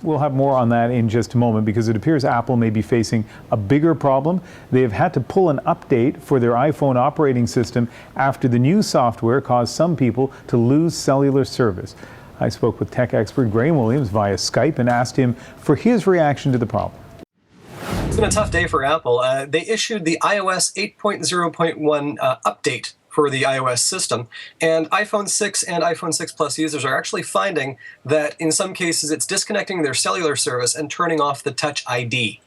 we'll have more on that in just a moment, because it appears Apple may be facing a bigger problem. They have had to pull an update for their iPhone operating system after the new software caused some people to lose cellular service. I spoke with tech expert Graham Williams via Skype and asked him for his reaction to the problem. It's been a tough day for Apple. They issued the iOS 8.0.1 update for the iOS system, and iPhone 6 and iPhone 6 Plus users are actually finding that in some cases it's disconnecting their cellular service and turning off the Touch ID.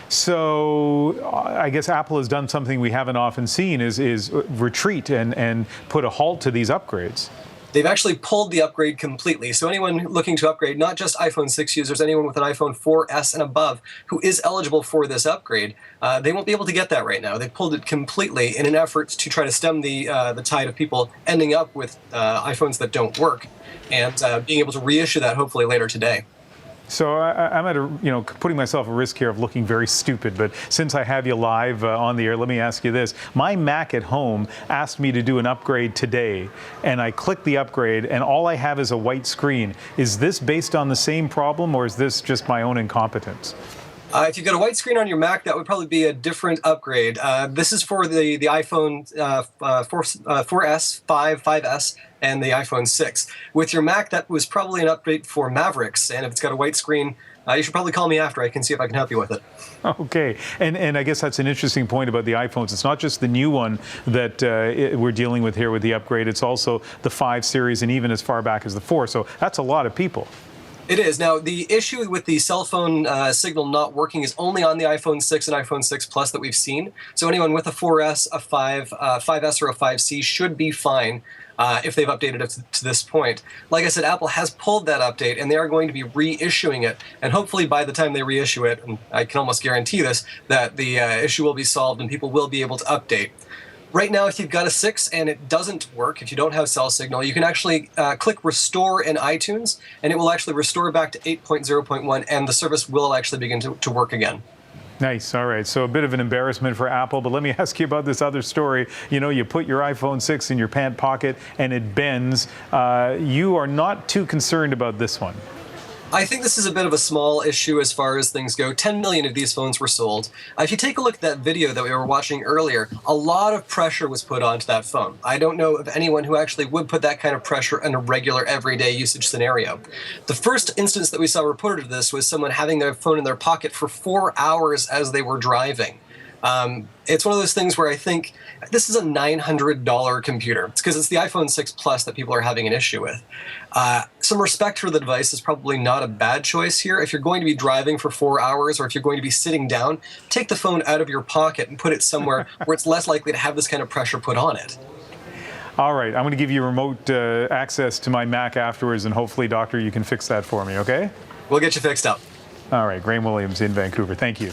So I guess Apple has done something we haven't often seen, is retreat and put a halt to these upgrades. They've actually pulled the upgrade completely. So anyone looking to upgrade, not just iPhone 6 users, anyone with an iPhone 4S and above who is eligible for this upgrade, they won't be able to get that right now. They pulled it completely in an effort to try to stem the tide of people ending up with iPhones that don't work, and being able to reissue that hopefully later today. So I'm at putting myself at risk here of looking very stupid, but since I have you live on the air, let me ask you this. My Mac at home asked me to do an upgrade today, and I clicked the upgrade, and all I have is a white screen. Is this based on the same problem, or is this just my own incompetence? If you've got a white screen on your Mac, that would probably be a different upgrade. This is for the iPhone 4S, 5S, and the iPhone 6. With your Mac, that was probably an update for Mavericks, and if it's got a white screen, you should probably call me after. I can see if I can help you with it. Okay, and I guess that's an interesting point about the iPhones. It's not just the new one that we're dealing with here with the upgrade. It's also the 5 series and even as far back as the 4. So that's a lot of people. It is. Now, the issue with the cell phone signal not working is only on the iPhone 6 and iPhone 6 Plus that we've seen. So anyone with a 4S, a 5S, or a 5C should be fine if they've updated it to this point. Like I said, Apple has pulled that update, and they are going to be reissuing it. And hopefully by the time they reissue it, and I can almost guarantee this, that the issue will be solved and people will be able to update. Right now, if you've got a 6 and it doesn't work, if you don't have cell signal, you can actually click Restore in iTunes, and it will actually restore back to 8.0.1, and the service will actually begin to work again. Nice. All right. So a bit of an embarrassment for Apple, but let me ask you about this other story. You know, you put your iPhone 6 in your pant pocket and it bends. You are not too concerned about this one. I think this is a bit of a small issue as far as things go. 10 million of these phones were sold. If you take a look at that video that we were watching earlier, a lot of pressure was put onto that phone. I don't know of anyone who actually would put that kind of pressure in a regular everyday usage scenario. The first instance that we saw reported of this was someone having their phone in their pocket for 4 hours as they were driving. It's one of those things where I think this is a $900 computer. It's because it's the iPhone 6 Plus that people are having an issue with. Some respect for the device is probably not a bad choice here. If you're going to be driving for 4 hours, or if you're going to be sitting down, take the phone out of your pocket and put it somewhere where it's less likely to have this kind of pressure put on it. All right, I'm going to give you remote access to my Mac afterwards, and hopefully, Doctor, you can fix that for me, okay? We'll get you fixed up. All right, Graham Williams in Vancouver. Thank you.